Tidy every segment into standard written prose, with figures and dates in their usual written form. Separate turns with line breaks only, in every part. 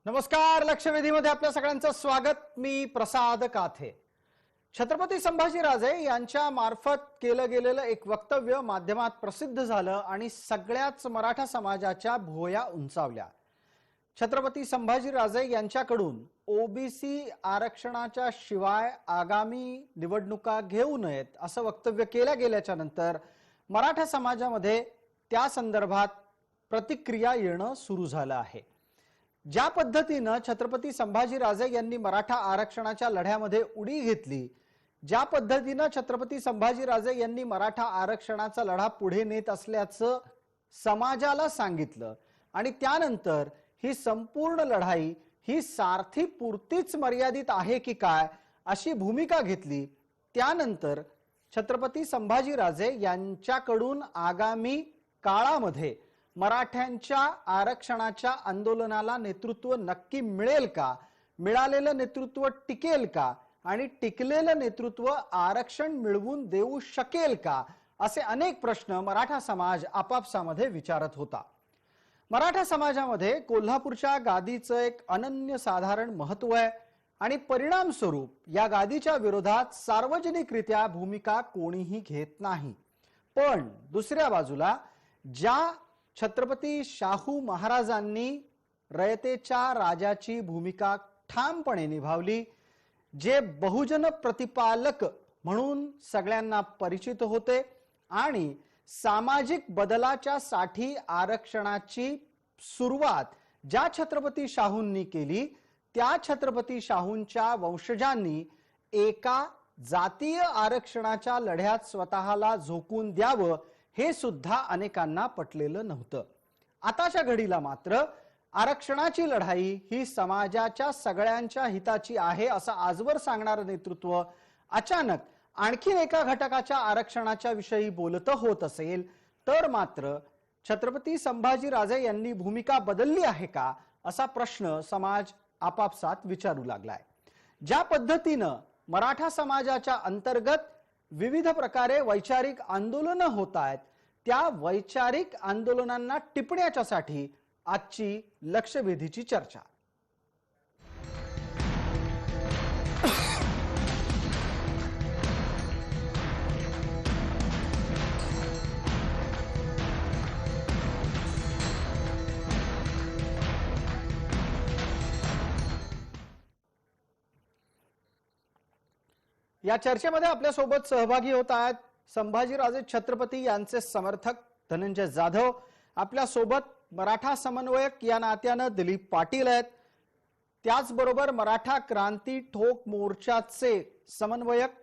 नमस्कार. लक्षवेधीमध्ये आपल्या सगळ्यांचं स्वागत. मी प्रसाद काथे. छत्रपती संभाजीराजे यांच्या मार्फत केलं गेलेलं एक वक्तव्य माध्यमात प्रसिद्ध झालं आणि सगळ्याच मराठा समाजाच्या भुवया उंचावल्या. छत्रपती संभाजीराजे यांच्याकडून ओबीसी आरक्षणाच्या शिवाय आगामी निवडणुका घेऊ नयेत असं वक्तव्य केलं गेल्याच्या नंतर मराठा समाजामध्ये त्या संदर्भात प्रतिक्रिया येणं सुरू झालं आहे. ज्या पद्धतीने छत्रपती संभाजीराजे यांनी मराठा आरक्षणाच्या लढ्यामध्ये उडी घेतली, ज्या पद्धतीने छत्रपती संभाजीराजे यांनी मराठा आरक्षणाचा लढा पुढे नेत असल्याचं समाजाला सांगितलं आणि त्यानंतर ही संपूर्ण लढाई ही सारथीपुरतीच मर्यादित आहे की काय अशी भूमिका घेतली. त्यानंतर छत्रपती संभाजीराजे यांच्याकडून आगामी काळामध्ये मराठ्यांच्या आरक्षणाच्या आंदोलनाला नेतृत्व नक्की मिळेल का, मिळालेलं नेतृत्व टिकेल का आणि टिकलेलं नेतृत्व आरक्षण मिळवून देऊ शकेल का, असे अनेक प्रश्न मराठा समाज आपापसामध्ये विचारत होता. मराठा समाजामध्ये कोल्हापूरच्या गादीचं एक अनन्यसाधारण महत्व आहे आणि परिणाम स्वरूप या गादीच्या विरोधात सार्वजनिकरित्या भूमिका कोणीही घेत नाही. पण दुसऱ्या बाजूला ज्या छत्रपती शाहू महाराजांनी रयतेच्या राजाची भूमिका ठामपणे निभावली, जे बहुजन प्रतिपालक म्हणून सगळ्यांना परिचित होते आणि सामाजिक बदलाच्या साठी आरक्षणाची सुरुवात ज्या छत्रपती शाहूंनी केली, त्या छत्रपती शाहूंच्या वंशजांनी एका जातीय आरक्षणाच्या लढ्यात स्वतःला झोकून द्यावं हे सुद्धा अनेकांना पटलेलं नव्हतं. आताच्या घडीला मात्र आरक्षणाची लढाई ही समाजाच्या सगळ्यांच्या हिताची आहे असं आजवर सांगणारं नेतृत्व अचानक आणखी एका घटकाच्या आरक्षणाच्या विषयी बोलत होत असेल तर मात्र छत्रपती संभाजीराजे यांनी भूमिका बदलली आहे का असा प्रश्न समाज आपापसात विचारू लागलाय. ज्या पद्धतीनं मराठा समाजाच्या अंतर्गत विविध प्रकारे वैचारिक आंदोलनं होत आहेत, त्या वैचारिक आंदोलनांना टिपण्याच्यासाठी आजची लक्षवेधीची चर्चा. या चर्चेमध्ये आपल्या सोबत सहभागी होत आहेत संभाजीराजे छत्रपती यांचे समर्थक धनंजय जाधव, आपल्या सोबत मराठा समन्वयक या नात्यानं दिलीप पाटील आहेत, त्याचबरोबर मराठा क्रांती ठोक मोर्चाचे समन्वयक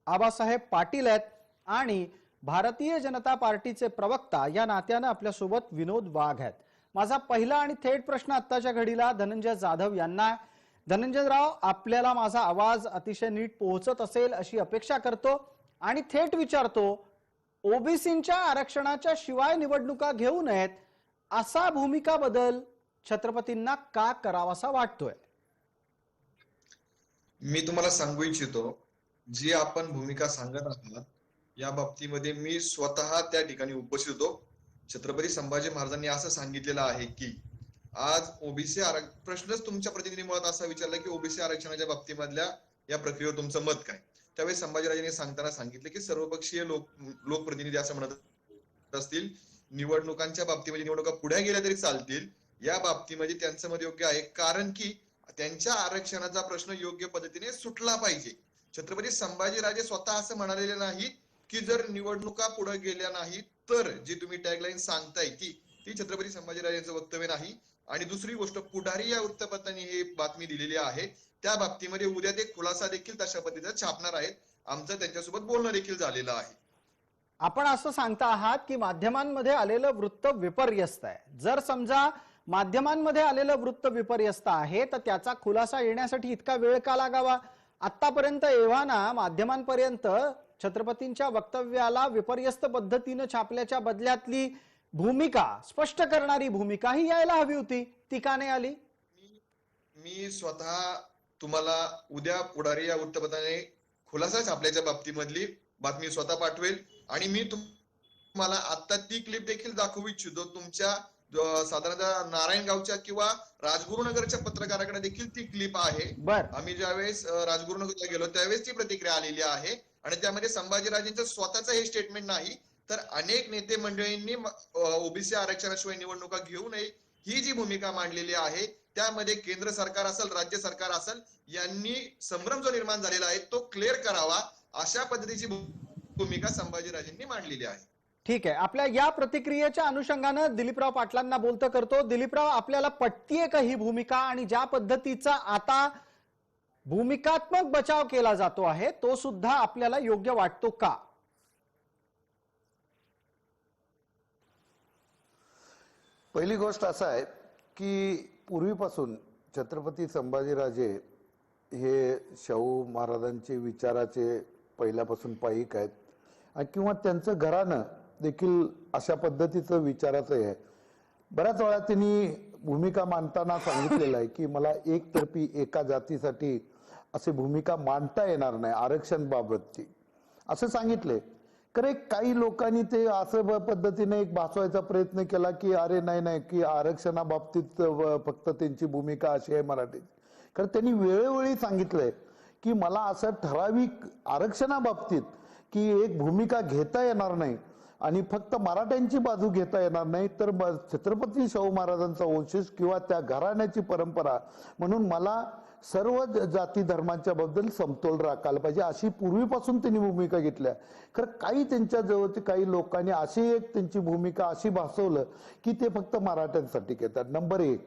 आबासाहेब पाटील आहेत आणि भारतीय जनता पार्टीचे प्रवक्ता या नात्यानं आपल्या सोबत विनोद वाघ आहेत. माझा पहिला आणि थेट प्रश्न आत्ताच्या घडीला धनंजय जाधव यांना. धनंजयराव, आपल्याला माझा आवाज अतिशय नीट पोहोचत असेल अशी अपेक्षा करतो आणि थेट विचारतो, ओबीसींच्या आरक्षणाच्या शिवाय निवडणुका घेऊ नयेत असा भूमिका बदल छत्रपतींना का करावासा वाटतोय?
मी तुम्हाला सांगू इच्छितो, जी आपण भूमिका सांगत आहात या बाबतीमध्ये मी स्वतः त्या ठिकाणी उपस्थित होतो. छत्रपती संभाजी महाराजांनी असं सांगितलेलं आहे की आज ओबीसी प्रश्नच तुमच्या प्रतिनिधी मुळात असा विचारला की ओबीसी आरक्षणाच्या बाबतीमधल्या या प्रक्रियेवर तुमचं मत काय. त्यावेळी संभाजीराजांनी सांगताना सांगितले की सर्वपक्षीय लोकप्रतिनिधी असं म्हणत असतील, निवडणुकांच्या बाबतीमध्ये निवडणुका पुढे गेल्या तरी चालतील, या बाबतीमध्ये त्यांचं मत योग्य आहे, कारण की त्यांच्या आरक्षणाचा प्रश्न योग्य पद्धतीने सुटला पाहिजे. छत्रपती संभाजीराजे स्वतः असं म्हणालेले नाहीत की जर निवडणुका पुढे गेल्या नाही तर, जी तुम्ही टॅगलाईन सांगताय ती छत्रपती संभाजीराजांचं वक्तव्य नाही. आणि दुसरी गोष्ट, पुढारी या वृत्तपत्रांनी ही बातमी दिलेली आहे, त्या बाबतीमध्ये उद्या ते खुलासा देखील तशा पद्धतीचा छापणार आहेत. आमचं त्यांच्यासोबत बोलणं देखील झालेलं आहे.
आपण असं सांगता आहात की माध्यमांमध्ये आलेलं वृत्त विपर्यस्त आहे. जर समजा माध्यमांमध्ये आलेलं वृत्त विपर्यस्त आहे तर त्याचा खुलासा येण्यासाठी इतका वेळ का लागावा? आतापर्यंत एव्हाना माध्यमांपर्यंत छत्रपतींच्या वक्तव्याला विपर्यस्त पद्धतीने छापल्याच्या बदल्यातली भूमिका, स्पष्ट करणारी भूमिका ही यायला हवी होती, ती का नाही आली?
मी स्वतः तुम्हाला उद्या पुढारी या वृत्तपत्राने खुलासा छापल्याच्या बाबतीमधली बातमी स्वतः पाठवेल आणि मी तुम्हाला आता ती क्लिप देखील दाखवू इच्छितो. तुमच्या साधारणतः नारायणगावच्या किंवा राजगुरुनगरच्या पत्रकाराकडे देखील ती क्लिप आहे.
बर
आम्ही ज्यावेळेस राजगुरुनगरला गेलो त्यावेळेस ती प्रतिक्रिया आलेली आहे आणि त्यामध्ये संभाजीराजेंचं स्वतःचं हे स्टेटमेंट नाही तर अनेक नेते मंडळींनी ओबीसी आरक्षणाशिवाय निवडणुका घेऊ नये ही जी भूमिका मांडलेली आहे त्यामध्ये केंद्र सरकार असेल राज्य सरकार असेल यांनी संभ्रम जो निर्माण झालेला आहे तो क्लिअर करावा अशा पद्धतीची भूमिका संभाजीराजेंनी मांडलेली आहे.
ठीक आहे. आपल्या या प्रतिक्रियेच्या अनुषंगानं दिलीपराव पाटलांना बोलतं करतो. दिलीपराव, आपल्याला पटतीये का ही भूमिका आणि ज्या पद्धतीचा आता भूमिकात्मक बचाव केला जातो आहे तो सुद्धा आपल्याला योग्य वाटतो का?
पहिली गोष्ट असं आहे की पूर्वीपासून छत्रपती संभाजीराजे हे शाहू महाराजांचे विचाराचे पहिल्यापासून पाईक आहेत किंवा त्यांचं घराणं देखील अशा पद्धतीचं विचाराचं आहे. बऱ्याच वेळा त्यांनी भूमिका मांडताना सांगितलेलं आहे की मला एकतर्फी एका जातीसाठी अशी भूमिका मांडता येणार नाही आरक्षण बाबतची असं सांगितले. खरे काही लोकांनी ते असं पद्धतीने एक भासवायचा प्रयत्न केला की अरे नाही नाही की आरक्षणाबाबतीत फक्त त्यांची भूमिका अशी आहे मराठीत. कारण त्यांनी वेळोवेळी सांगितलंय की मला असं ठराविक आरक्षणाबाबतीत की एक भूमिका घेता येणार नाही आणि फक्त मराठ्यांची बाजू घेता येणार नाही तर छत्रपती शाहू महाराजांचा वंशज किंवा त्या घराण्याची परंपरा म्हणून मला सर्व जाती धर्मांच्या बद्दल समतोल राखायला पाहिजे अशी पूर्वीपासून त्यांनी भूमिका घेतल्या. खरं काही त्यांच्या जवळचे काही लोकांनी अशी एक त्यांची भूमिका अशी भासवलं की ते फक्त मराठ्यांसाठी घेतात. नंबर 1.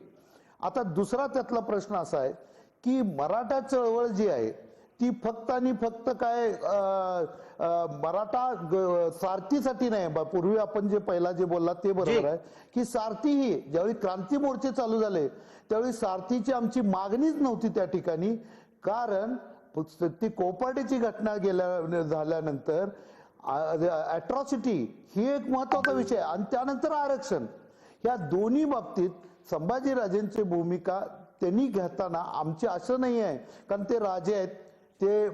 आता दुसरा त्यातला प्रश्न असा आहे की मराठा चळवळ जी आहे ती फक्त आणि फक्त काय मराठा सारथीसाठी नाही. पूर्वी आपण जे पहिला जे बोलला ते बरोबर आहे की सारथीही ज्यावेळी क्रांती मोर्चे चालू झाले त्यावेळी सारथीची आमची मागणीच नव्हती त्या ठिकाणी. कारण ती कोपर्डीची घटना झाल्यानंतर अॅट्रॉसिटी ही एक महत्वाचा विषय आणि त्यानंतर आरक्षण या दोन्ही बाबतीत संभाजीराजेंची भूमिका त्यांनी घेताना आमची असं नाही आहे कारण ते राजे आहेत ते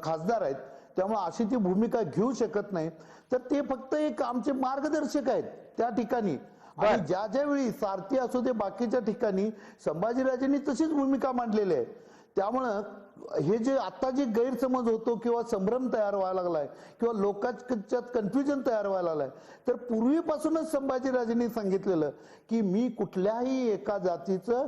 खासदार आहेत त्यामुळे अशी ती भूमिका घेऊ शकत नाही तर ते फक्त एक आमचे मार्गदर्शक आहेत त्या ठिकाणी. आणि ज्या ज्यावेळी सारथी असो ते बाकीच्या ठिकाणी संभाजीराजेंनी तशीच भूमिका मांडलेली आहे. त्यामुळं हे जे आता जे गैरसमज होतो किंवा संभ्रम तयार व्हायला लागलाय किंवा लोकांच्यात कन्फ्युजन तयार व्हायला लागलाय तर पूर्वीपासूनच संभाजीराजेंनी सांगितलेलं की मी कुठल्याही एका जातीचं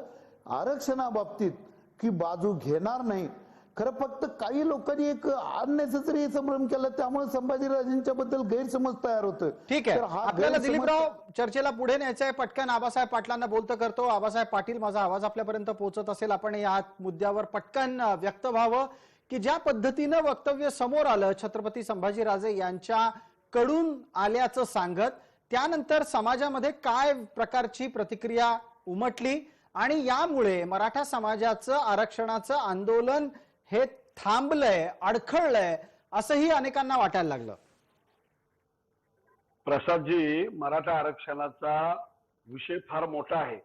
आरक्षणाबाबतीत की बाजू घेणार नाही. खरं फक्त काही लोकांनी एक अननेसेसरी संभ्रम केला त्यामुळे संभाजीराजेंच्या बद्दल गैरसमज तयार होतोय.
ठीक आहे. आपल्याला दिलीपराव चर्चेला पुढे न्यायचं आहे. पटकन आबासाहेब पाटलांना बोलतं करतो. आबासाहेब पाटील, माझा आवाज आपल्यापर्यंत पोहोचत असेल आपण या मुद्द्यावर पटकन व्यक्त व्हावं की ज्या पद्धतीनं वक्तव्य समोर आलं छत्रपती संभाजीराजे यांच्याकडून आल्याचं सांगत त्यानंतर समाजामध्ये काय प्रकारची प्रतिक्रिया उमटली आणि यामुळे मराठा समाजाचं आरक्षणाचं आंदोलन हे थांबलंय अडखळलंय असंही अनेकांना वाटायला लागलं.
प्रसादजी, मराठा आरक्षणाचा विषय फार मोठा आहे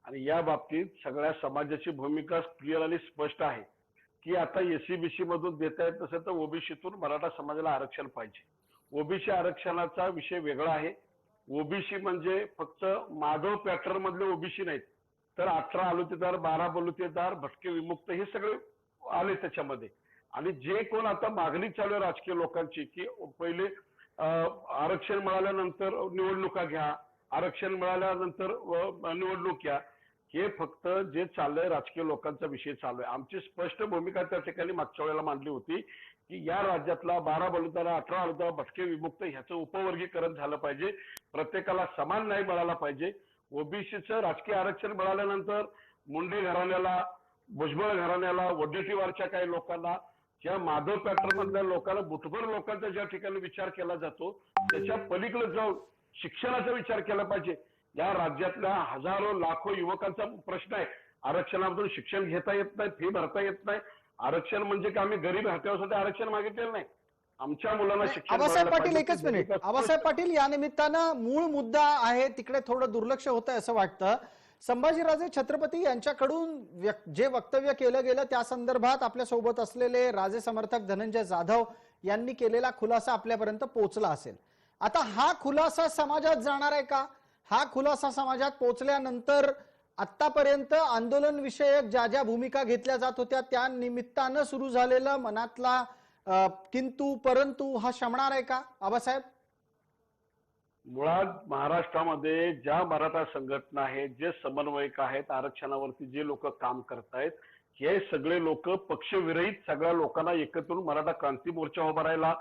आणि या बाबतीत सगळ्या समाजाची भूमिका क्लिअर आणि स्पष्ट आहे की आता एससीबीसी मधून देता येत नसेल तर ओबीसीतून मराठा समाजाला आरक्षण पाहिजे. ओबीसी आरक्षणाचा विषय वेगळा आहे. ओबीसी म्हणजे फक्त माधव पॅटर्न मधले ओबीसी नाहीत तर 18 आलुतेदार, 12 बलुतेदार, भटके विमुक्त हे सगळे आले त्याच्यामध्ये. आणि जे कोण आता मागणी चालू आहे राजकीय लोकांची की पहिले आरक्षण मिळाल्यानंतर निवडणुका घ्या, आरक्षण मिळाल्यानंतर निवडणूक घ्या, हे फक्त जे चाललंय राजकीय लोकांचा विषय चालू आहे. आमची स्पष्ट भूमिका त्या ठिकाणी मागच्या वेळेला मांडली होती की या राज्यातला 12 बलुतेदार, 18 आलुतेदार, भटके विमुक्त ह्याचं उपवर्गीकरण झालं पाहिजे. प्रत्येकाला समान न्याय मिळाला पाहिजे. ओबीसीचं राजकीय आरक्षण मिळाल्यानंतर मुंडे घराण्याला, भुजबळ घराण्याला, वडेट्टीवारच्या काही लोकांना, ज्या माधव पॅटर्न मधल्या लोकांना, बुटभर लोकांचा ज्या ठिकाणी विचार केला जातो त्याच्या पलीकडे जाऊन शिक्षणाचा विचार केला पाहिजे. या राज्यातल्या हजारो लाखो युवकांचा प्रश्न आहे. आरक्षणामधून शिक्षण घेता येत नाही, फी भरता येत नाही. आरक्षण म्हणजे की आम्ही गरीब हत्यासाठी आरक्षण मागितलेलं नाही. आमच्या मुलांना शिक्षण.
आबासाहेब पाटील, एकच मिनिट. आबासाहेब पाटील, या निमित्तानं मूळ मुद्दा आहे तिकडे थोडं दुर्लक्ष होत आहे असं वाटतं. संभाजीराजे छत्रपती यांच्याकडून जे वक्तव्य केलं गेलं त्या संदर्भात आपल्या सोबत असलेले राजे समर्थक धनंजय जाधव यांनी केलेला खुलासा आपल्यापर्यंत पोहोचला असेल. आता हा खुलासा समाजात जाणार आहे का? हा खुलासा समाजात पोहोचल्यानंतर आतापर्यंत आंदोलन विषयक ज्या ज्या भूमिका घेतल्या जात होत्या त्या निमित्तानं सुरू झालेला मनातला किंतु परंतु हा शमणार आहे का आबासाहेब?
मुळात महाराष्ट्रामध्ये ज्या मराठा संघटना आहेत, जे समन्वयक आहेत, आरक्षणावरती जे लोक काम करतायत, हे सगळे लोक पक्षविरहित सगळ्या लोकांना एकत्र करून मराठा क्रांती मोर्चा उभा राहिला,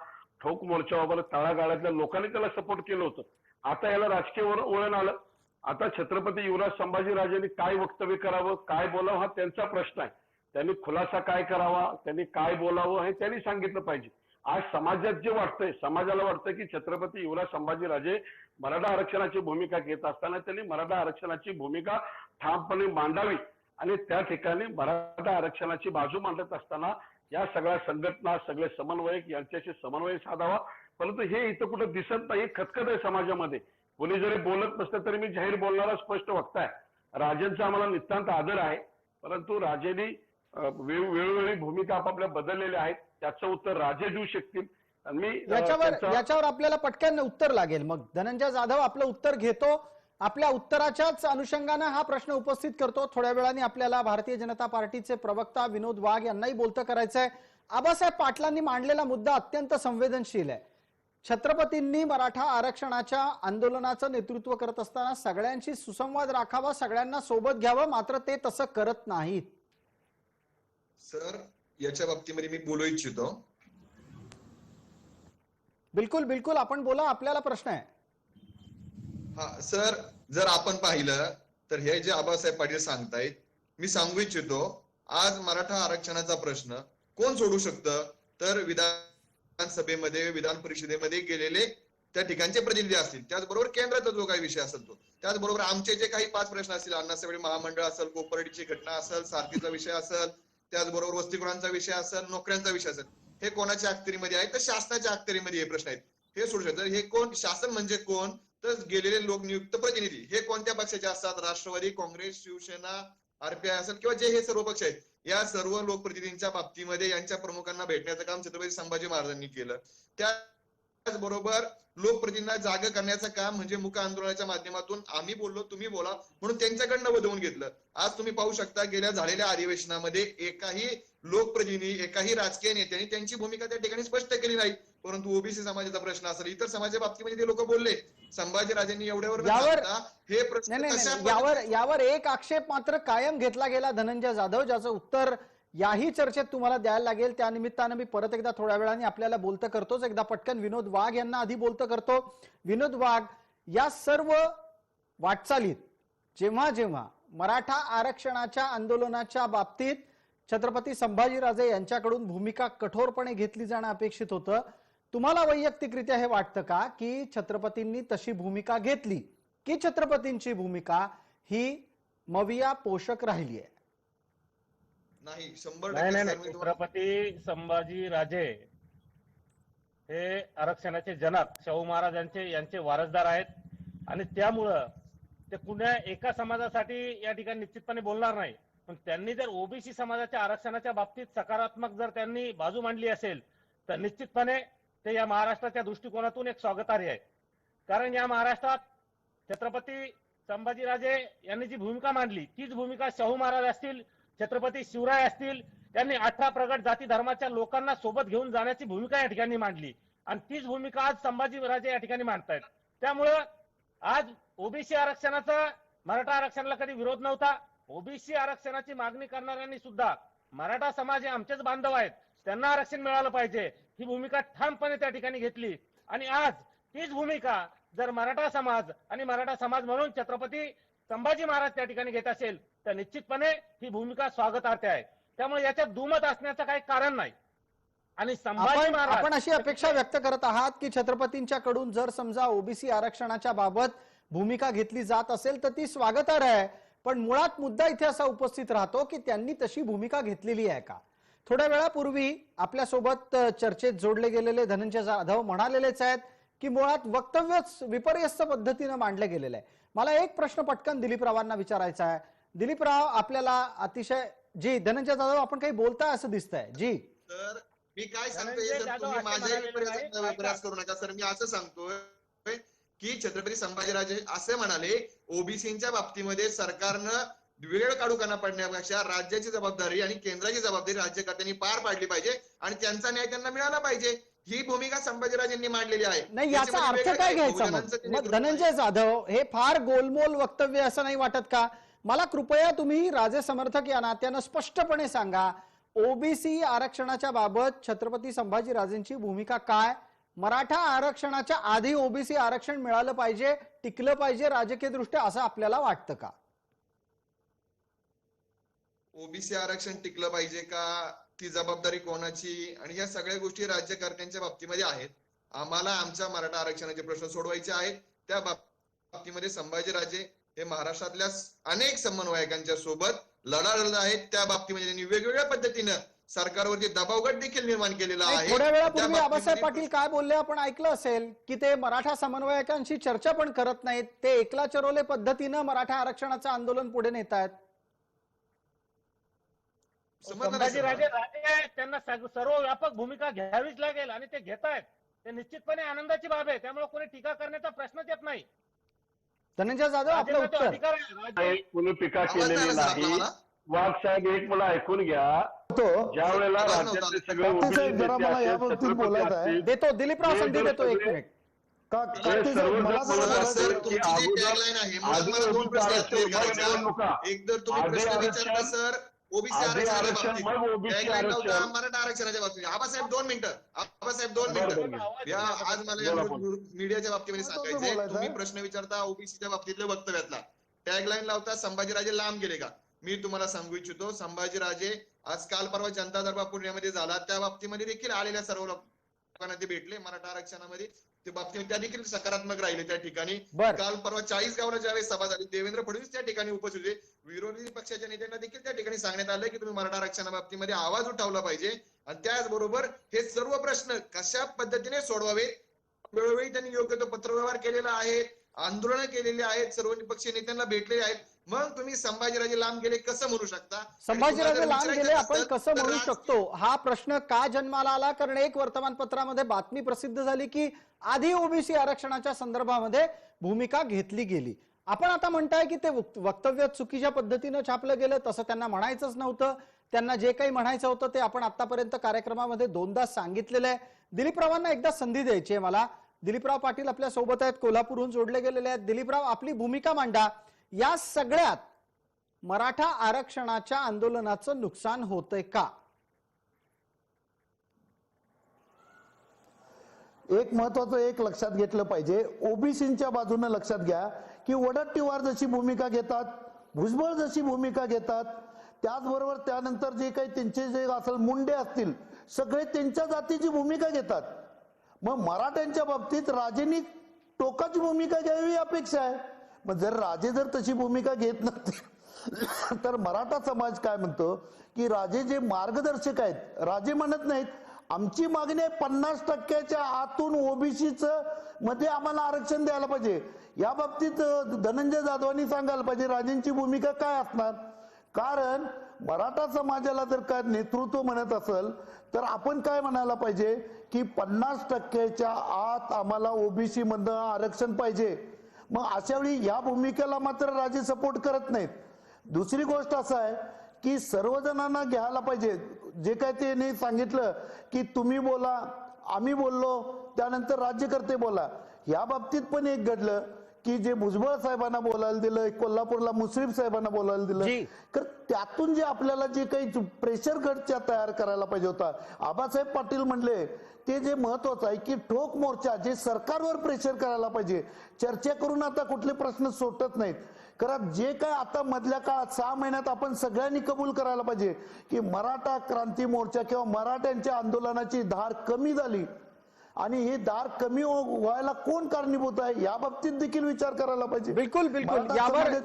ठोक मोर्चा उभा, तळागाळातल्या लोकांनी त्याला सपोर्ट केलं होतं. आता याला राजकीय वळण आलं. आता छत्रपती युवराज संभाजीराजेंनी काय वक्तव्य करावं, काय बोलावं हा त्यांचा प्रश्न आहे. त्यांनी खुलासा काय करावा, त्यांनी काय बोलावं हे त्यांनी सांगितलं पाहिजे. आज समाजात जे वाटतंय, समाजाला वाटतं की छत्रपती युवराज संभाजीराजे मराठा आरक्षणाची भूमिका घेत असताना त्यांनी मराठा आरक्षणाची भूमिका ठामपणे मांडावी आणि त्या ठिकाणी मराठा आरक्षणाची बाजू मांडत असताना या सगळ्या संघटना, सगळे समन्वयक यांच्याशी समन्वय साधावा. परंतु हे इथं कुठं दिसत नाही, खतखत आहे समाजामध्ये. कोणी जरी बोलत नसतं तरी मी जाहीर बोलणारा स्पष्ट वक्ता आहे. राजेंचा आम्हाला नितांत आदर आहे, परंतु राजेंनी वेळोवेळी भूमिका आपापल्या बदललेल्या आहेत. त्याचं उत्तर राजे देऊ शकतील. आणि मी
याच्यावर आपल्याला पटकन उत्तर लागेल. मग धनंजय जाधव आपलं उत्तर घेतो. आपल्या उत्तराच्याच अनुषंगाने हा प्रश्न उपस्थित करतो. थोड्या वेळाने आपल्याला भारतीय जनता पार्टीचे प्रवक्ता विनोद वाघ यांनाही बोलतं करायचंय. आबासाहेब पाटलांनी मांडलेला मुद्दा अत्यंत संवेदनशील आहे. छत्रपतींनी मराठा आरक्षणाच्या आंदोलनाचं नेतृत्व करत असताना सगळ्यांशी सुसंवाद राखावा, सगळ्यांना सोबत घ्यावं, मात्र ते तसं करत नाहीत.
सर, याच्या बाबतीमध्ये मी बोलू इच्छितो.
बिलकुल बिलकुल, आपण बोला, आपल्याला प्रश्न आहे.
हा सर, जर आपण पाहिलं तर हे जे आबासाहेब पाटील सांगतायत, मी सांगू इच्छितो, आज मराठा आरक्षणाचा प्रश्न कोण सोडू शकतं? तर विधानसभेमध्ये, विधान परिषदेमध्ये गेलेले त्या ठिकाणचे प्रतिनिधी असतील, त्याचबरोबर केंद्राचा जो काही विषय असेल तो, त्याचबरोबर आमचे जे काही 5 प्रश्न असतील, अण्णासाहेब महामंडळ असेल, कोपर्डीची घटना असेल, सारथीचा विषय असेल, त्याचबरोबर वसतिगृहांचा विषय असेल, नोकऱ्यांचा विषय असेल, हे कोणाच्या अखत्यारीमध्ये आहे? तर शासनाच्या अखत्यारीमध्ये हे प्रश्न आहेत. हे सोडू शकतात. हे कोण? शासन म्हणजे कोण? तर गेलेले लोकनियुक्त प्रतिनिधी. हे कोणत्या पक्षाचे असतात? राष्ट्रवादी, काँग्रेस, शिवसेना, आरपीआय असेल किंवा जे हे सर्व पक्ष आहेत, या सर्व लोकप्रतिनिधींच्या बाबतीमध्ये यांच्या प्रमुखांना भेटण्याचं काम छत्रपती संभाजी महाराजांनी केलं. त्याचबरोबर लोकप्रतिनिधींना जाग करण्याचं काम म्हणजे मूक आंदोलनाच्या माध्यमातून आम्ही बोललो, तुम्ही बोला म्हणून त्यांच्याकडनं वदवून घेतलं. आज तुम्ही पाहू शकता, गेल्या झालेल्या अधिवेशनामध्ये एकाही लोकप्रतिनिधी, एकाही राजकीय नेत्यांनी त्यांची भूमिका त्या ठिकाणी स्पष्ट केली नाही. परंतु ओबीसी समाजाचा प्रश्न असेल, इतर समाजाच्या बाबतीमध्ये ते लोक बोलले. संभाजीराजेंनी एवढ्यावर हे प्रश्न
यावर एक आक्षेप मात्र कायम घेतला गेला धनंजय जाधव, ज्याचं उत्तर याही चर्चेत तुम्हाला द्यायला लागेल. त्या निमित्तानं मी परत एकदा थोड्या वेळाने आपल्याला बोलतं करतोच. एकदा पटकन विनोद वाघ यांना आधी बोलतं करतो. विनोद वाघ, या सर्व वाटचालीत जेव्हा जेव्हा मराठा आरक्षणाच्या आंदोलनाच्या बाबतीत छत्रपती संभाजीराजे यांच्याकडून भूमिका कठोरपणे घेतली जाणं अपेक्षित होतं, तुम्हाला वैयक्तिकरित्या हे वाटतं का की छत्रपतींनी तशी भूमिका घेतली, की छत्रपतींची भूमिका ही मविया पोषक राहिली आहे?
नाही, 100%
नाही. छत्रपती संभाजीराजे हे आरक्षणाचे जनक, शाहू महाराजांचे यांचे वारसदार आहेत आणि त्यामुळं ते कुण्या एका समाजासाठी या ठिकाणी निश्चितपणे बोलणार नाही. पण त्यांनी जर ओबीसी समाजाच्या आरक्षणाच्या बाबतीत सकारात्मक जर त्यांनी बाजू मांडली असेल तर निश्चितपणे ते या महाराष्ट्राच्या दृष्टिकोनातून एक स्वागतार्ह आहे. कारण या महाराष्ट्रात छत्रपती संभाजीराजे यांनी जी भूमिका मांडली तीच भूमिका शाहू महाराज असतील, छत्रपती शिवराय असतील, त्यांनी 18 प्रगट जाती धर्माच्या लोकांना सोबत घेऊन जाण्याची भूमिका या ठिकाणी मांडली आणि तीच भूमिका आज संभाजीराजे या ठिकाणी मांडतायत. त्यामुळं आज ओबीसी आरक्षणाचा मराठा आरक्षणाला कधी विरोध नव्हता. ओबीसी आरक्षणाची मागणी करणाऱ्यांनी सुद्धा मराठा समाज हे आमचेच बांधव आहेत, त्यांना आरक्षण मिळालं पाहिजे ही भूमिका ठामपणे त्या ठिकाणी घेतली. आणि आज तीच भूमिका जर मराठा समाज आणि मराठा समाज म्हणून छत्रपती संभाजी महाराज त्या ठिकाणी घेत असेल तर निश्चितपणे ही भूमिका स्वागतार्ह आहे. त्यामुळे याच्यात दुमत असण्याचं काही कारण नाही. आणि संभाजी महाराज,
आपण अशी अपेक्षा व्यक्त करत आहात की छत्रपतींच्या कडून जर समजा ओबीसी आरक्षणाच्या बाबत भूमिका घेतली जात असेल तर ती स्वागतार्ह आहे, पण मुळात मुद्दा इथे असा उपस्थित राहतो की त्यांनी तशी भूमिका घेतलेली आहे का? थोड्या वेळापूर्वी आपल्यासोबत चर्चेत जोडले गेलेले धनंजय जाधव म्हणालेलेच आहेत की मुळात वक्तव्यच विपर्यस्त पद्धतीने मांडले गेलेलं आहे. मला एक प्रश्न पटकन दिलीपरावांना विचारायचा आहे. दिलीपराव, आपल्याला अतिशय जी धनंजय जाधव आपण काही बोलताय असं दिसतंय जी.
तर मी काय सांगतोय, तुम्ही माझ्या विपर्यास करू नका सर. मी असं सांगतोय की छत्रपती संभाजीराजे असे म्हणाले, ओबीसीच्या बाबतीमध्ये सरकारनं वेळ काढूकाना पडण्यापेक्षा राज्याची जबाबदारी आणि केंद्राची जबाबदारी राज्यकर्त्यांनी पार पाडली पाहिजे आणि त्यांचा न्याय त्यांना मिळाला पाहिजे, ही भूमिका संभाजीराजेंनी मांडलेली आहे.
नाही, याचा
त्याच्यामध्ये
अर्थ
वेगळं
काय
काही
घ्यायचा
बहुजनांचं ते
मग
नेतृत्व आहे.
धनंजय जाधव हे फार गोलमोल वक्तव्य असं नाही वाटत का? मला कृपया तुम्ही राजे समर्थक या नात्यानं स्पष्टपणे सांगा, ओबीसी आरक्षणाच्या बाबत छत्रपती संभाजीराजेंची भूमिका काय? मराठा आरक्षणाच्या आधी ओबीसी आरक्षण मिळालं पाहिजे, टिकलं पाहिजे राजकीय दृष्ट्या, असं आपल्याला वाटतं का?
ओबीसी आरक्षण टिकलं पाहिजे का, ती जबाबदारी कोणाची, आणि या सगळ्या गोष्टी राज्यकर्त्यांच्या बाबतीमध्ये आहेत. आम्हाला आमच्या मराठा आरक्षणाचे प्रश्न सोडवायचे आहेत. त्या बाबतीमध्ये संभाजीराजे हे महाराष्ट्रातल्या अनेक समन्वयकांच्या सोबत लढा आहेत. त्या बाबतीमध्ये त्यांनी वेगवेगळ्या पद्धतीनं सरकारवरती दबावगट देखील निर्माण केलेला आहे.
थोड्या वेळापूर्वी
त्या बाबतीमध्ये
आबासाहेब पाटील काय बोलले आपण ऐकलं असेल की ते मराठा समन्वयकांशी चर्चा पण करत नाहीत, ते एकला चरोले पद्धतीनं मराठा आरक्षणाचं आंदोलन पुढे नेत आहेत.
समजलं नाही सर
संभाजीराजे
मला.
राजे आहेत, त्यांना सर्व व्यापक भूमिका घ्यावीच लागेल आणि ते घेत आहेत. ते निश्चितपणे आनंदाची बाब आहे, त्यामुळे कोणी टीका करण्याचा प्रश्नच येत नाही.
धनंजय जाधव आपलं
राजेंना तो
उत्तर.
अधिकार आहे. राजे-
कोणी टीका
आवाज
केलेली
नाही आला सर आपला
नाही.
मला.
वाघ साहेब, एक मला ऐकून घ्या. ज्या वेळेला
आवाज
राज्यातले
नव्हता.
सगळे
पाटील
OBC
साहेब, जरा
नेते
मला
असतील,
याबाबतीत
छत्रपती
बोलायचं आहे.
असतील,
देतो दिलीपराव संधी देतो, एक मिनिट.
काटे
हे
साहेब,
सर्व
मला
जर
जरा
बोलत
सर,
बोलायचं
सर,
आहे.
तुमची जी टॅगलाईन आहे, मला दोन प्रश्न उत्तर करायचे. एकतर तुम्ही
आधी
प्रश्न
आरक्षण,
विचारता सर ओबीसी
आधी
आरक्षणाच्या
आरक्षण,
बाबतीत,
मग ओबीसी
टॅगलाईन लावता
आरक्षण.
मराठा आरक्षणाच्या बाबतीत. आबासाहेब 2 मिनिटं, आबासाहेब 2
बरं,
मिनिटं.
बरं.
या आज मला
बोला,
या
बोला.
मीडियाच्या बाबतीमध्ये
मला तो
सांगायचंय,
बोलायचं
तुम्ही
आहे.
प्रश्न विचारता ओबीसीच्या बाबतीतल्या वक्तव्यातला, टॅगलाईन लावता संभाजीराजे लांब गेले का. मी तुम्हाला सांगू इच्छितो, संभाजीराजे आज काल परवा जनता दरबार पुण्यामध्ये झाला, त्या बाबतीमध्ये देखील आलेल्या सर्व लोकांना ते भेटले. मराठा आरक्षणामध्ये ते बाबतीत त्या देखील सकारात्मक राहिले त्या ठिकाणी.
बर.
काल परवा 40 गावला ज्यावेळेस सभा झाली, देवेंद्र फडणवीस त्या ठिकाणी उपस्थित होते. विरोधी पक्षाच्या नेत्यांना देखील त्या ठिकाणी सांगण्यात आलं की तुम्ही मराठा आरक्षणा बाबतीमध्ये आवाज उठवला पाहिजे आणि त्याचबरोबर हे सर्व प्रश्न कशा पद्धतीने सोडवावे, वेळोवेळी त्यांनी योग्य तो पत्रव्यवहार केलेला आहे, आंदोलनं केलेली आहेत, सर्व पक्षीय नेत्यांना भेटलेले आहेत. मग तुम्ही संभाजीराजे लांब गेले कसं म्हणू शकता?
संभाजीराजे लांब गेले आपण कसं म्हणू
शकतो?
शकतो, हा प्रश्न का जन्माला आला? कारण एक वर्तमानपत्रामध्ये बातमी प्रसिद्ध झाली की आधी ओबीसी आरक्षणाच्या संदर्भामध्ये भूमिका घेतली गेली. आपण आता म्हणताय की ते वक्तव्य चुकीच्या पद्धतीनं छापलं गेलं, तसं त्यांना म्हणायचंच नव्हतं. त्यांना जे काही म्हणायचं होतं ते आपण आतापर्यंत कार्यक्रमामध्ये 2दा सांगितलेलं आहे. दिलीपरावांना एकदा संधी द्यायची आहे मला. दिलीपराव पाटील आपल्या सोबत आहेत, कोल्हापूरहून जोडले गेलेले आहेत. दिलीपराव, आपली भूमिका मांडा. या सगळ्यात मराठा आरक्षणाच्या आंदोलनाचं नुकसान होतंय का?
एक महत्वाचं एक लक्षात घेतलं पाहिजे, ओबीसीच्या बाजूने लक्षात घ्या की वडट्टीवार जशी भूमिका घेतात, भुजबळ जशी भूमिका घेतात, त्याचबरोबर त्यानंतर जे काही त्यांचे जे असेल मुंडे असतील, सगळे त्यांच्या जातीची भूमिका घेतात. मग मराठ्यांच्या बाबतीत राजेंनी टोकाची भूमिका घ्यावी अपेक्षा आहे. मग जर राजे जर तशी भूमिका घेत नसतील तर मराठा समाज काय म्हणतो की राजे जे मार्गदर्शक आहेत, राजे म्हणत नाहीत आमची मागणी आहे 50% आतून ओबीसीच मध्ये आम्हाला आरक्षण द्यायला पाहिजे. या बाबतीत धनंजय जाधवांनी सांगायला पाहिजे राजेंची भूमिका काय असणार. कारण मराठा समाजाला जर काय नेतृत्व म्हणत असेल तर आपण काय म्हणायला पाहिजे की 50% आत आम्हाला ओबीसी मधनं आरक्षण पाहिजे. मग अशा वेळी या भूमिकेला मात्र राजे सपोर्ट करत नाहीत. दुसरी गोष्ट असं आहे की सर्वजणांना घ्यायला पाहिजे. जे काय त्यांनी सांगितलं की तुम्ही बोला, आम्ही बोललो, त्यानंतर राज्यकर्ते बोला, या बाबतीत पण एक घडलं की जे भुजबळ साहेबांना बोलायला दिलं, कोल्हापूरला मुश्रीफ साहेबांना बोलायला दिलं, तर त्यातून जे आपल्याला जे काही प्रेशर गटच्या तयार करायला पाहिजे होता, आबासाहेब पाटील म्हणले ते जे महत्वाचं आहे की ठोक मोर्चा जे सरकारवर प्रेशर करायला पाहिजे. चर्चा करून आता कुठले प्रश्न सुटत नाहीत. कारण जे काय आता मधल्या काळात 6 महिन्यात आपण सगळ्यांनी कबूल करायला पाहिजे की मराठा क्रांती मोर्चा किंवा मराठ्यांच्या आंदोलनाची धार कमी झाली आणि ही दार कमी व्हायला कोण कारणीभूत आहे या बाबतीत देखील विचार करायला पाहिजे.
बिलकुल बिलकुल.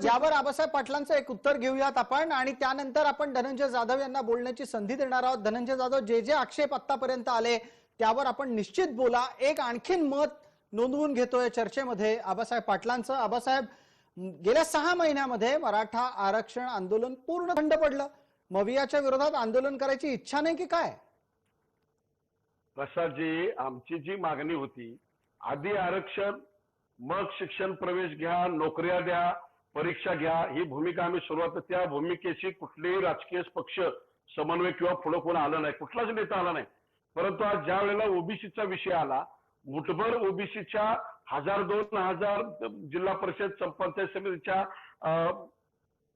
यावर आबासाहेब पाटलांचं एक उत्तर घेऊयात आपण आणि त्यानंतर आपण धनंजय जाधव यांना बोलण्याची संधी देणार आहोत. धनंजय जाधव, जे आक्षेप आतापर्यंत आले त्यावर आपण निश्चित बोला. एक आणखीन मत नोंदवून घेतोय चर्चेमध्ये आबासाहेब पाटलांचं. आबासाहेब, गेल्या 6 महिन्यामध्ये मराठा आरक्षण आंदोलन पूर्ण थंड पडलं. मवियाच्या विरोधात आंदोलन करायची इच्छा नाही की काय?
प्रसादजी, आमची जी मागणी होती आधी आरक्षण मग शिक्षण प्रवेश घ्या, नोकऱ्या द्या, परीक्षा घ्या, ही भूमिका आम्ही सुरुवात, त्या भूमिकेशी कुठलेही राजकीय पक्ष समन्वय किंवा पुढे कोण आलं नाही, कुठलाच नेता आला नाही. परंतु आज ज्या वेळेला ओबीसीचा विषय आला, मुठभर ओबीसीच्या 1000-2000 जिल्हा परिषद पंचायत समितीच्या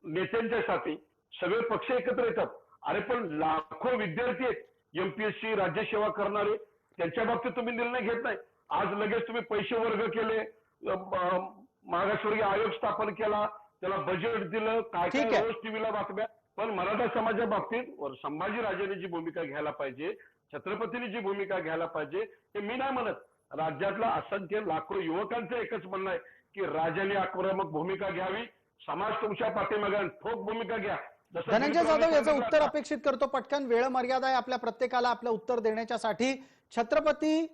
नेत्यांच्यासाठी सगळे पक्ष एकत्र येतात. अरे पण लाखो विद्यार्थी आहेत एमपीएससी राज्यसेवा करणारे, त्यांच्या बाबतीत तुम्ही निर्णय घेत नाही. आज लगेच तुम्ही पैसे वर्ग केले, मागासवर्गीय आयोग स्थापन केला, त्याला बजेट दिलं, काय
ठीक
काय
आहे.
रोज टीव्हीला बातम्या. पण मराठा समाजा बाबतीत संभाजीराजेने जी भूमिका घ्यायला पाहिजे, छत्रपतींनी जी भूमिका घ्यायला पाहिजे, ते मी नाही म्हणत. राज्यातला असंख्य लाखो युवकांचं एकच म्हणणं आहे की राजाने आक्रमक भूमिका घ्यावी, समाज तुमच्या पाठीमागे आहे, ठोक भूमिका घ्या. जसं
धनंजय जाधव याचं
सांगितलं
उत्तर
आता.
अपेक्षित करतो पटकन, वेळ मर्यादा आहे आपल्या प्रत्येकाला आपलं उत्तर देण्याच्यासाठी. छत्रपती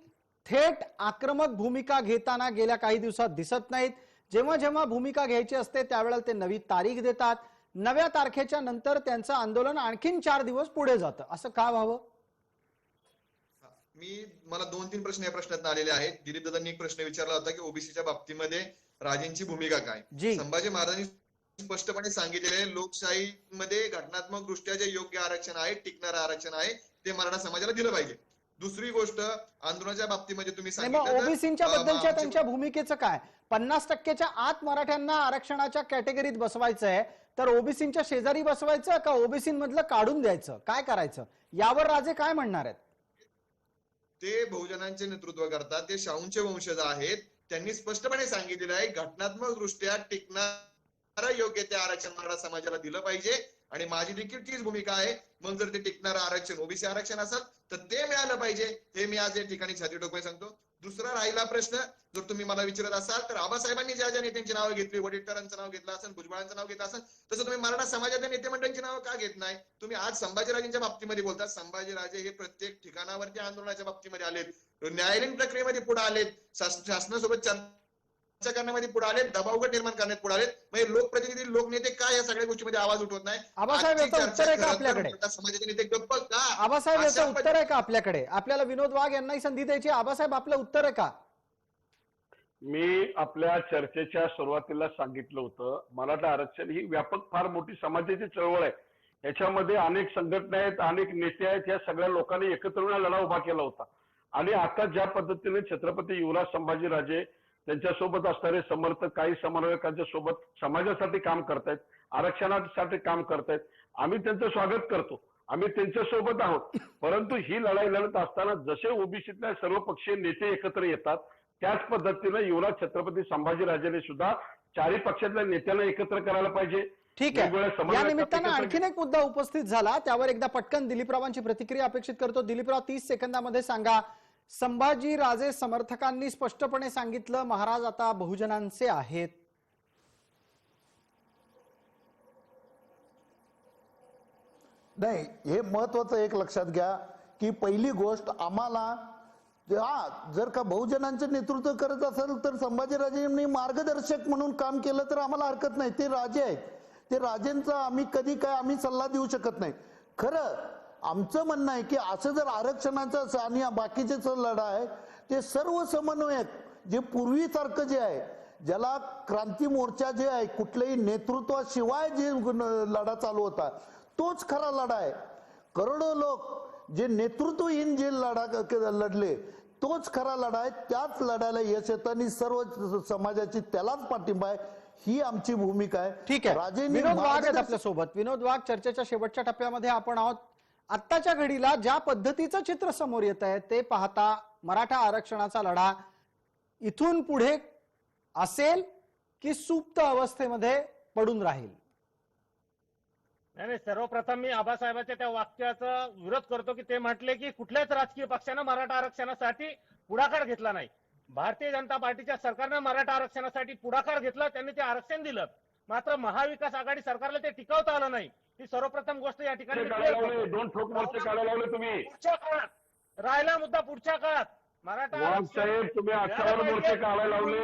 थेट आक्रमक भूमिका घेताना गेल्या काही दिवसात दिसत नाहीत. जेव्हा जेव्हा भूमिका घ्यायची असते त्यावेळेला ते नवी तारीख देतात. नव्या तारखेच्या नंतर त्यांचं आंदोलन आणखीन 4 दिवस पुढे जातं. असं का व्हावं?
मला 2-3 प्रश्न या प्रश्नात आलेले आहेत. दिलीप दादांनी एक प्रश्न विचारला होता की ओबीसीच्या बाबतीमध्ये राजेंची भूमिका काय.
जी.
संभाजी महाराजांनी स्पष्टपणे सांगितलेले लोकशाहीमध्ये घटनात्मक दृष्ट्या जे योग्य आरक्षण आहे, टिकणारं आरक्षण आहे, ते मराठा समाजाला दिलं पाहिजे. दुसरी गोष्ट, आंदोलनाच्या बाबतीमध्ये तुम्ही
नाही, मग
सांगितलं
ओबीसीच्या बद्दलच्या त्यांच्या भूमिकेचं काय? 50%च्या आत मराठ्यांना आरक्षणाच्या कॅटेगरीत बसवायचं आहे, तर ओबीसीच्या शेजारी बसवायचं का ओबीसी मधलं काढून द्यायचं, काय करायचं, यावर राजे काय म्हणणार आहेत?
ते बहुजनांचे नेतृत्व करतात, ते शाहूंचे वंशज आहेत. त्यांनी स्पष्टपणे सांगितलेलं आहे घटनात्मक दृष्ट्या टिकणारं योग्य ते आरक्षण मराठा समाजाला दिलं पाहिजे, आणि माझी देखील तीच भूमिका आहे. मग जर ते टिकणारं आरक्षण ओबीसी आरक्षण असेल तर ते मिळालं पाहिजे, हे मी आज या ठिकाणी छाती ठोकून सांगतो. दुसरा राहिला प्रश्न, जर तुम्ही मला विचारत असाल तर आबासाहेबांनी ज्या ज्या नेत्यांची नावं घेतली, वडेट्टीवारांचं नाव घेतलं असेल, भुजबळांचं नाव घेतलं असेल, तसं तुम्ही मराठा समाजाच्या नेते मंडळींची नावं का घेत नाही? तुम्ही आज संभाजीराजेंच्या बाबतीमध्ये बोलतात. संभाजीराजे हे प्रत्येक ठिकाणावरती आंदोलनाच्या बाबतीमध्ये आलेत, न्यायालयीन प्रक्रियेमध्ये पुढे आलेत, शासनासोबत चर्चा करण्यामध्ये पुढे आलेत, दबावगट निर्माण करण्यात पुढे आलेत. म्हणजे लोकप्रतिनिधी, लोकनेते काय या सगळ्या गोष्टीमध्ये आवाज उठवत नाही?
आबासाहेब याचं उत्तर आहे का आपल्याकडे?
समाजाचे नेते गप्प का?
आबासाहेब याचं उत्तर आहे का आपल्याकडे? आपल्याला विनोद वाघ यांनाही संधी द्यायची. आबासाहेब, आपलं उत्तर आहे का?
मी आपल्या चर्चेच्या सुरुवातीला सांगितलं होतं, मराठा आरक्षण ही व्यापक फार मोठी समाजाची चळवळ आहे. याच्यामध्ये अनेक संघटना आहेत, अनेक नेते आहेत, या सगळ्या लोकांनी एकत्र येऊन लढा उभा केला होता. आणि आता ज्या पद्धतीने छत्रपती युवराज संभाजीराजे, त्यांच्यासोबत असणारे समर्थक, काही समन्वयकांच्या सोबत समाजासाठी काम करतायत, आरक्षणासाठी काम करतायत, आम्ही त्यांचं स्वागत करतो, आम्ही त्यांच्या सोबत आहोत. परंतु ही लढाई लढत असताना जसे ओबीसीतल्या सर्व पक्षीय नेते एकत्र येतात, त्याच पद्धतीने युवराज छत्रपती संभाजीराजेने सुद्धा 4ही पक्षातल्या नेत्यांना एकत्र करायला पाहिजे.
ठीक आहे,
वेगवेगळ्या
या
समन्वयकांना
निमित्तानं
एकत्र-
आणखीन एक मुद्दा उपस्थित झाला, त्यावर एकदा पटकन दिलीपरावांची प्रतिक्रिया अपेक्षित करतो. दिलीपराव, 30 सेकंदामध्ये सांगा. संभाजीराजे समर्थकांनी स्पष्टपणे सांगितलं महाराज आता बहुजनांचे आहेत.
नाही, हे महत्वाचं एक लक्षात घ्या की पहिली गोष्ट आम्हाला जर का बहुजनांचं नेतृत्व करत असेल तर संभाजीराजेंनी मार्गदर्शक म्हणून काम केलं तर आम्हाला हरकत नाही. ते राजे आहेत, ते राजेंचा आम्ही कधी काय आम्ही सल्ला देऊ शकत नाही. खरं आमचं म्हणणं आहे की असं जर आरक्षणाचा आणि बाकीचे लढा आहे, ते सर्व समन्वयक जे पूर्वीसारखं जे आहे, ज्याला क्रांती मोर्चा जे आहे, कुठल्याही नेतृत्वाशिवाय जे लढा चालू होता, तोच खरा लढा आहे. करोडो लोक जे नेतृत्वहीन जे लढा लढले, तोच खरा लढा आहे. त्याच लढ्याला यश येतं आणि सर्व समाजाची त्यालाच पाठिंबा आहे. ही आमची भूमिका आहे.
ठीक आहे,
राजेंनी
विनोद वाघ आहेत आपल्या सोबत. विनोद वाघ, चर्चेच्या शेवटच्या टप्प्यामध्ये आपण आहोत. आत्ताच्या घडीला ज्या पद्धतीचं चित्र समोर येत आहे ते पाहता मराठा आरक्षणाचा लढा इथून पुढे असेल की सुप्त अवस्थेमध्ये पडून राहील?
नाही, सर्वप्रथम मी आबासाहेबांच्या त्या वाक्याचा विरोध करतो की ते म्हटले की कुठल्याच राजकीय पक्षानं मराठा आरक्षणासाठी पुढाकार घेतला नाही. भारतीय जनता पार्टीच्या सरकारनं मराठा आरक्षणासाठी पुढाकार घेतला, त्यांनी ते आरक्षण दिलं. मात्र महाविकास आघाडी सरकारला ते टिकवता आलं नाही. ही सर्वप्रथम गोष्ट या ठिकाणी मी clear करतो.
2 ठोक मोर्चे काढायला लावले तुम्ही.
पुढच्या काळात राहिला मुद्दा, पुढच्या काळात मराठा
वाघ साहेब, तुम्ही 8 मोर्चे काढायला लावले,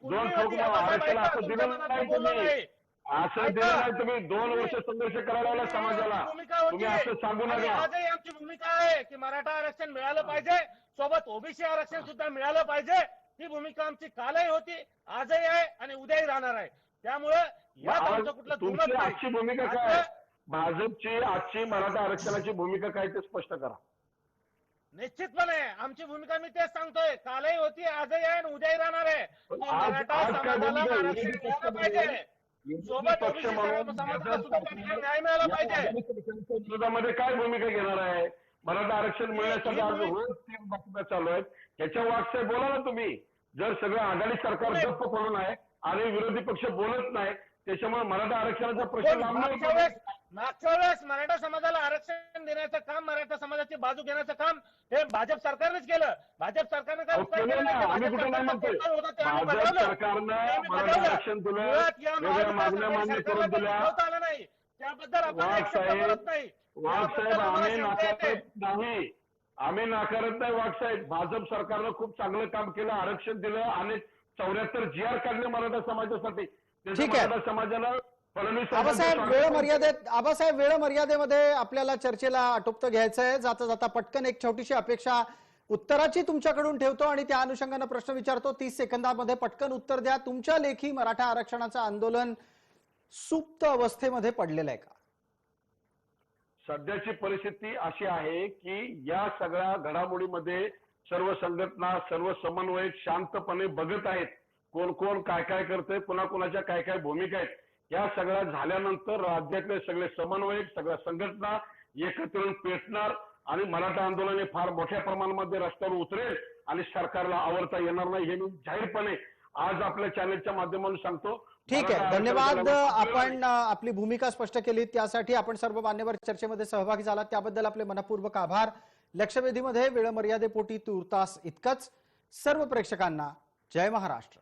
2 ठोक आरक्षण असं दिलं नाही तुम्ही. असं दिलं नाही तुम्ही. 2 वर्ष संघर्ष करायला लावला समाजाला. तुम्ही असं सांगू नका.
आजही आमची भूमिका आहे की मराठा आरक्षण मिळालं पाहिजे, सोबत ओबीसी आरक्षण सुद्धा मिळालं पाहिजे. ती भूमिका आमची कालही होती, आजही आहे आणि उद्याही राहणार आहे. त्यामुळे यात आमचं कुठलं
तुमची
दुमत नाही.
आजची भूमिका काय आहे? भाजपची आजची मराठा आरक्षणाची भूमिका काय ते स्पष्ट करा.
निश्चितपणे आमची भूमिका मी तेच सांगतोय, कालही होती, आजही आहे आणि उद्याही राहणार आहे. की मराठा
आज काय
समाजाला
भूमिका?
आरक्षण
विरोधी
मिळालं
पक्ष
पाहिजे.
म्हणून
सोबत
पक्ष
ओबीसी
म्हणून
समाजाला सुद्धा त्यातला न्याय मिळाला पाहिजे.
विरोधामध्ये काय भूमिका घेणार आहे? मराठा आरक्षण मिळण्यासाठी आज रोज 3 बातम्या चालू आहेत. त्याच्या वाटसाहेब बोला ना तुम्ही. जर सगळं आघाडी सरकार गप्प पडून आहे आणि विरोधी पक्ष बोलत नाही, त्याच्यामुळे मराठा आरक्षणाचा प्रश्न लांब नाही होत.
मागच्या वेळेस मराठा समाजाला आरक्षण देण्याचं काम, मराठा समाजाची बाजू घेण्याचं काम हे भाजप सरकारनेच केलं. भाजप सरकारने काय
अहो, केलं ना. आम्ही कुठे नाही म्हणतोय. भाजप सरकारनं मराठा आरक्षण दिलं, वेगळ्या मागण्या मान्य करून दिल्या.
नाही त्याबद्दल आपण
वाघ
एक शब्द
साहेब,
बोलत नाही.
वाघ साहेब,
त्याबद्दल
आम्ही
आम्हाला शंका येते.
नाकारत नाही. आम्ही नाकारत नाही वाघ साहेब. भाजप सरकारनं खूप चांगलं काम केलं, आरक्षण दिलं आणि 74 GR काढले मराठा समाजासाठी. त्याचं
ठीक आहे.
मराठा समाजाला फडणवीस
आबासाहेब वेळ मर्यादेमध्ये आपल्याला चर्चेला आटोपतं घ्यायचंय. जाता जाता पटकन एक छोटीशी अपेक्षा उत्तराची तुमच्याकडून ठेवतो आणि त्या अनुषंगाने प्रश्न विचारतो. 30 सेकंदामध्ये पटकन उत्तर द्या. तुमच्या लेखी मराठा आरक्षणाचं आंदोलन सुप्त अवस्थेमध्ये पडलेलं आहे का?
सध्याची परिस्थिती अशी आहे की या सगळ्या घडामोडीमध्ये सर्व संघटना, सर्व समन्वयक शांतपणे बघत आहेत. कोण कोण काय काय करतंय, कुणाकुणाच्या काय काय भूमिका आहेत. या सगळ्या झाल्यानंतर राज्यातले सगळे समन्वयक, सगळ्या संघटना एकत्र येऊन पेटणार आणि मराठा आंदोलन हे फार मोठ्या प्रमाणामध्ये रस्त्यावर उतरेल आणि सरकारला आवरता येणार नाही हे मी जाहीरपणे आज आपल्या चॅनलच्या माध्यमातून सांगतो.
ठीक आहे, धन्यवाद. आपण आपली भूमिका स्पष्ट केली त्यासाठी आपण सर्व मान्यवर चर्चेमध्ये सहभागी झालात त्याबद्दल आपले मनपूर्वक आभार. लक्षवेधीमध्ये वेळ मर्यादेपोटी तूर्तास इतकंच. सर्व प्रेक्षकांना जय महाराष्ट्र.